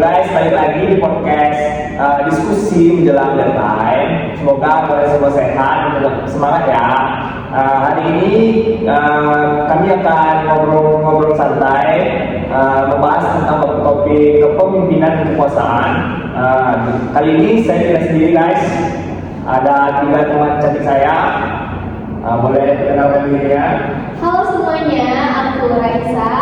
guys, balik lagi di podcast diskusi menjelang deadline. Semoga kalian semua sehat dan tetap semangat ya. Hari ini kami akan ngobrol santai, membahas tentang topik kepemimpinan dan kekuasaan. Kali ini saya tidak sendiri guys, ada 3 teman cantik saya. Boleh perkenalkan dirinya? Halo semuanya, aku Raisa,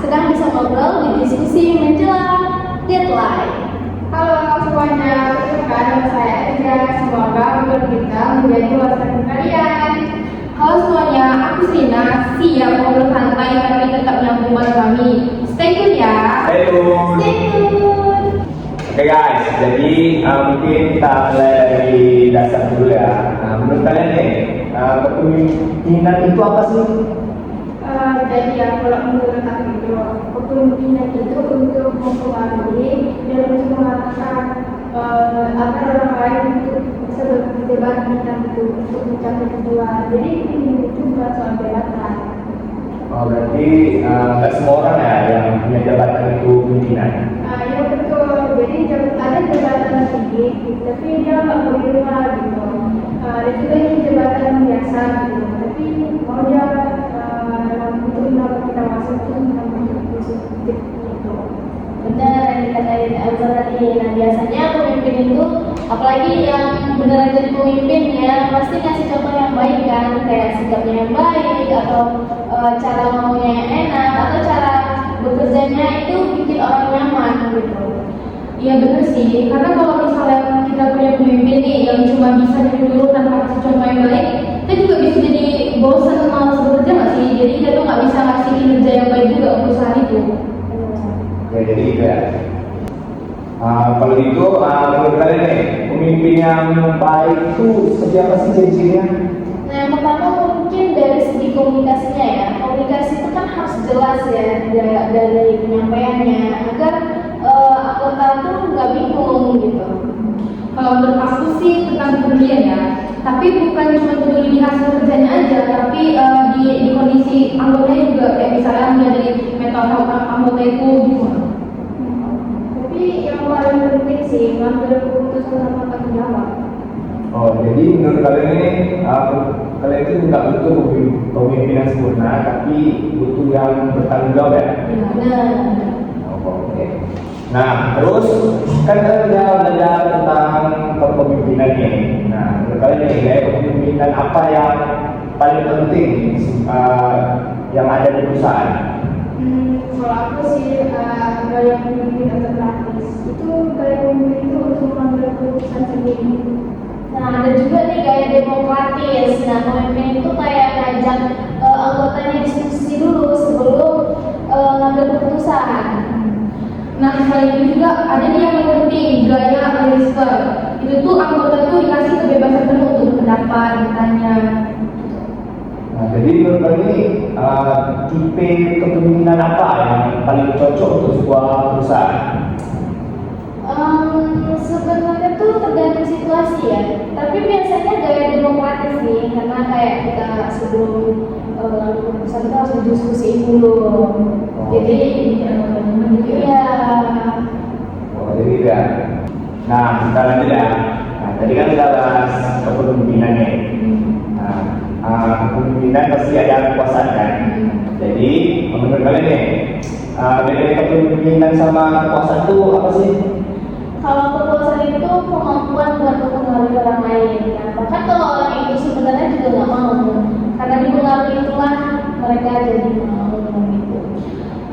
sedang bisa ngobrol di diskusi menjelang deadline. Halo semuanya, perkenalkan nama saya Eza. Semoga ngobrol kita menjadi wawasan kalian. Halo semuanya, aku Sina, siap ngobrol santai tapi tetap nyambung buat kami. Stay tune ya. Stay tune. Stay tune. Oke guys, jadi mungkin kita mulai dari dasar dulu ya. Menurut kalian nih, kepemimpinan itu apa sih? Jadi ya, kalau menurut aku itu, kepemimpinan itu untuk mempengaruhi dan untuk mengatakan agar orang lain untuk bisa berdebat tentang itu untuk mencapai tujuan. Jadi ini itu bukan soal jabatan. Oh berarti nggak semua orang ya yang punya jabatan itu pimpinan? Ya betul. Jadi ada jabatan tinggi, tapi dia nggak menerima gitu. Ada juga yang jabatan biasa gitu, tapi mau dia untuk mendapat kita masuk itu menambah positif gitu. Benar yang dikatain Elsa tadi. Nah biasanya pemimpin itu, apalagi yang beneran jadi pemimpin ya, pasti kasih contoh yang baik kan, kayak sikapnya yang baik atau cara ngomongnya yang enak atau cara bekerjanya itu bikin orang nyaman gitu. Iya bener sih, karena kalau misalnya kita punya pemimpin nih yang cuma bisa nyuruh tanpa kasih contoh yang baik, kita juga bisa jadi bosan malas bekerja nggak sih? Jadi kita tuh nggak bisa ngasih kinerja yang baik juga untuk perusahaan itu. Ya jadi gitu ya. Kalau gitu, menurut kalian nih, pemimpin yang baik itu seperti apa sih ciri-cirinya? Nah yang pertama mungkin dari segi komunikasinya ya. Komunikasi itu kan harus jelas ya dari penyampaiannya agar anggota tuh nggak bingung gitu. Kalau menurut aku sih tentang kepedulian ya, tapi bukan cuma peduli di hasil kerjanya aja, tapi di kondisi anggotanya juga, kayak misalnya menjadi mental health anggota itu gimana. Tapi yang paling penting sih ngambil keputusan sama tanggung jawab. Oh jadi menurut kalian ini, kalian itu nggak butuh pemimpinan sempurna, tapi butuh yang bertanggung jawab ya? Benar. Oke. Nah, terus kan kita udah belajar tentang kepemimpinan nih. Nah, menurut kalian nih, gaya kepemimpinan apa yang paling penting yang ada di perusahaan? Kalau aku sih gaya pemimpin atau praktis itu gaya pemimpin itu untuk mengambil keputusan sendiri. Nah ada juga nih gaya demokratis. Nah pemimpin itu kayak ngajak anggotanya diskusi dulu sebelum ngambil keputusan. Nah selain itu juga ada nih yang penting, gaya Alistair. Itu tuh anggota tuh dikasih kebebasan penuh untuk berpendapat, bertanya. Nah, jadi menurut kalian ini tipe kepemimpinan apa yang paling cocok untuk sebuah perusahaan? Sebenarnya tuh tergantung situasi ya. Tapi biasanya gaya demokratis nih, karena kayak kita sebelum ngambil keputusan kita harus diskusiin dulu. Jadi iya. Oh, jadi ya. Nah, kita lanjut ya. Nah, tadi kan kita bahas kepemimpinan nih. Nah, kepemimpinan pasti ada kekuasaan kan. Jadi, menurut kalian nih, beda kepemimpinan sama kekuasaan itu apa sih? Kalau kekuasaan itu kemampuan buat mempengaruhi orang lain. Nah, bahkan kalau orang itu sebenarnya juga nggak mau, karena dipengaruhi itulah mereka jadi mau gitu.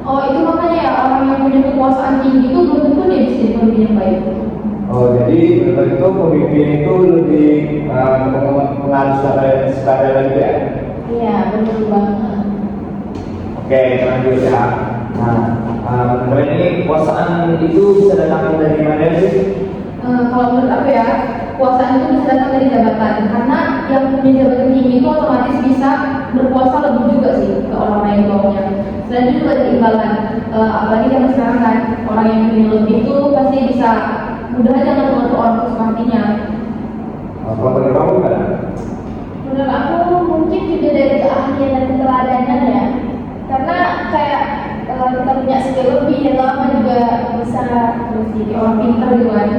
Oh itu makanya ya, orang yang punya kekuasaan tinggi itu belum tentu dia bisa jadi pemimpin yang baik. Oh, jadi menurut itu pemimpin itu lebih mengatur sukarela gitu ya? Iya, betul banget. Oke, kita lanjut ya. Nah, menurut ini kekuasaan itu bisa datang dari mana sih? Kalau menurut aku ya, kekuasaan itu bisa datang dari jabatan, karena yang punya jabatan tinggi itu otomatis bisa berkuasa lebih juga sih ke orang lain di bawahnya. Selain itu juga ada imbalan, apalagi zaman sekarang kan orang yang punya lebih itu pasti bisa mudah aja ngatur orang sesuka hatinya. Kalau menurut kamu kan? Menurut aku mungkin juga dari keahlian dan keteladanan ya. Karena kayak kalau kita punya skill lebih atau apa juga bisa terus jadi orang pintar gitu kan.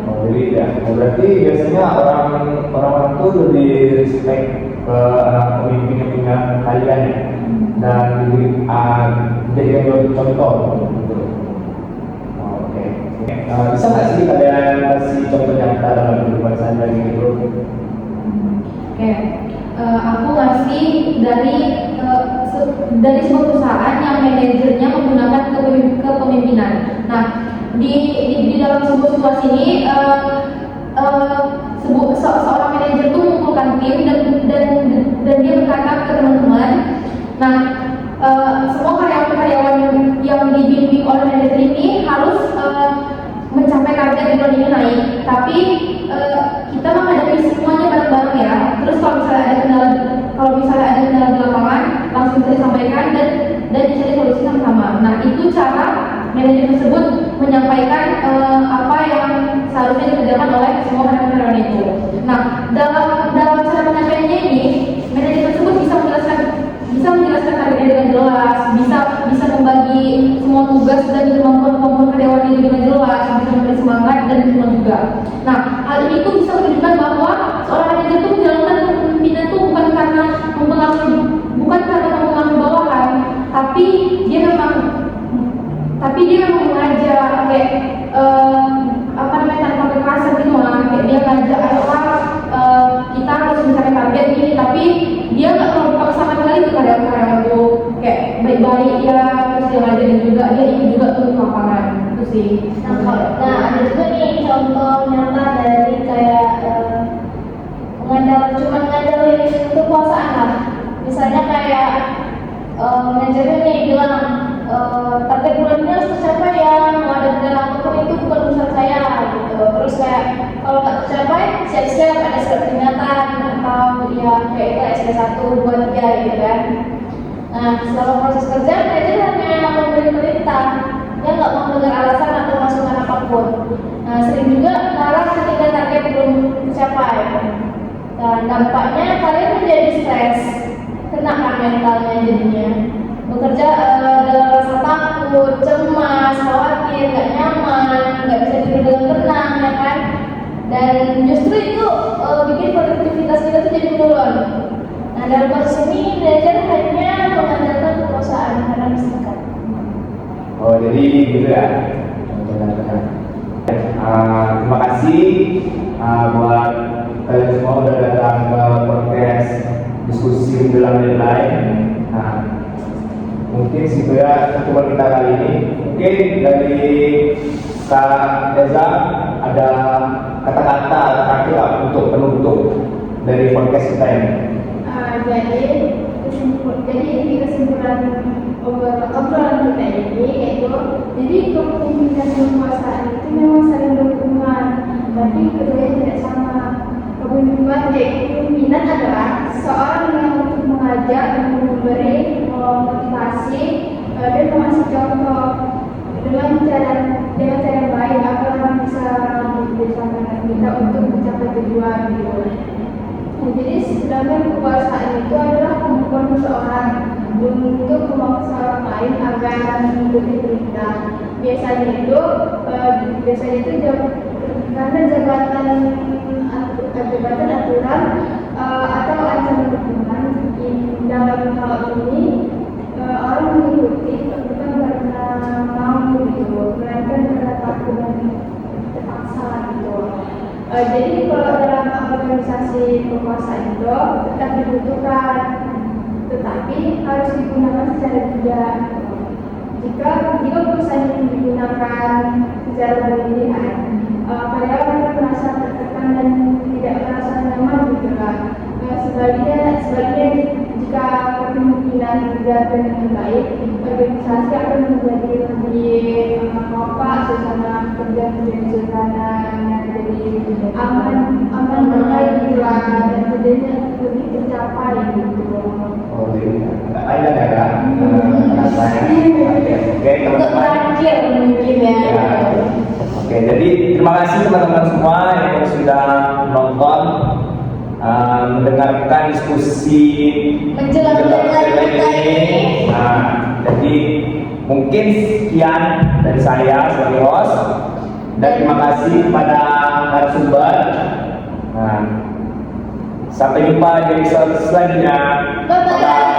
Oh, jadi ya, berarti biasanya orang-orang tuh lebih respect ke pemimpin yang punya kalian ya, dan jadi contoh gitu. Oh, oke. Bisa nggak sih kalian kasih contoh nyata dalam kehidupan sehari gitu? Oke, aku ngasih dari sebuah perusahaan yang manajernya menggunakan kepemimpinan. Nah, di dalam sebuah situasi ini seorang manajer itu mengumpulkan tim dan dia berkata ke teman-teman. Nah, semua karyawan-karyawan yang dibimbing oleh manajer ini harus mencapai target di bulan ini naik. Tapi kita menghadapi semuanya bareng-bareng ya. Terus kalau misalnya ada kendala di lapangan, langsung bisa disampaikan dan dicari solusi sama-sama. Nah, itu cara manajer tersebut menyampaikan apa yang seharusnya dikerjakan oleh semua karyawan itu. Nah, dalam cara menyampaikannya ini, manajer tersebut bisa menjelaskan targetnya dengan jelas, bisa membagi semua tugas dan kemampuan karyawan itu dengan jelas, bisa memberi semangat dan dukungan juga. Nah, hal ini tuh bisa menunjukkan bahwa seorang manajer itu menjalankan kepemimpinan itu bukan karena mempengaruhi bawahan, tapi dia memang mengajak kayak tanpa kekerasan gitu lah, kayak dia ngajak ayolah kita harus mencapai target ini, tapi dia nggak terlalu paksakan kali ke karyawan itu kayak baik-baik ya, terus dia ngajarin juga, dia ikut juga turun ke lapangan itu sih. Nah, ada juga nih contoh nyata dari kayak mengandalkan kekuasaan lah. Misalnya kayak manajernya nih bilang target bulan ini harus tercapai ya, mau ada kendala apapun itu bukan urusan saya gitu. Terus kayak kalau nggak tercapai siap-siap ada surat peringatan atau ya kayak itu SP1, 2, 3 gitu kan. Nah, selama proses kerja manajer hanya memberi perintah, dia nggak mau mendengar alasan atau masukan apapun. Nah, sering juga marah ketika target belum tercapai. Dan dampaknya kalian menjadi stres, kena kan mentalnya jadinya. Bekerja dalam rasa takut, cemas, khawatir, gak nyaman, gak bisa tidur dengan tenang, ya kan? Dan justru itu bikin produktivitas kita tuh jadi menurun. Nah, dalam proses ini manajer hanya mengandalkan kekuasaan karena misalkan. Oh, jadi gitu ya. Benar-benar. Terima kasih buat kalian semua udah datang ke podcast diskusi menjelang deadline. Nah, mungkin segitu ya pertemuan kita kali ini. Mungkin dari Kak Reza ada kata-kata terakhir untuk penutup dari podcast kita ini. Jadi kesimpulan obrolan kita ini yaitu, jadi kepemimpinan dan kekuasaan itu memang saling berhubungan, tapi keduanya tidak sama. Kepemimpinan adalah seorang yang untuk mengajak, memberi motivasi dan mengasih contoh dengan cara yang baik agar orang bisa bersama kita untuk mencapai tujuan gitu. Jadi sedangkan kekuasaan itu adalah kemampuan seseorang untuk memaksa orang lain agar mengikuti perintah. Biasanya itu karena jabatan aturan atau ancaman hukuman. Dalam hal ini orang mengikuti bukan karena mau gitu, melainkan karena takut dan terpaksa gitu. Jadi kalau dalam organisasi kekuasaan itu tetap dibutuhkan, tetapi harus digunakan secara bijak. Jika perusahaan ini digunakan secara berlebihan, karyawan akan merasa tertekan dan tidak merasa nyaman gitu kan. Sebaliknya jika kepemimpinan dijaga dengan baik, organisasi akan menjadi lebih kompak, suasana kerja menjadi suasana jadi aman baik gitu lah, dan kerjanya lebih tercapai gitu. Oh, nggak ada ya kan? Rasanya. Oke, Untuk terakhir mungkin ya. Oke, jadi terima kasih teman-teman semua yang sudah nonton, mendengarkan diskusi Menjelang deadline kita ini. Nah, jadi Mungkin sekian dari saya sebagai host, dan terima kasih kepada narasumber. Nah, sampai jumpa di episode selanjutnya. Bye-bye. Bye-bye.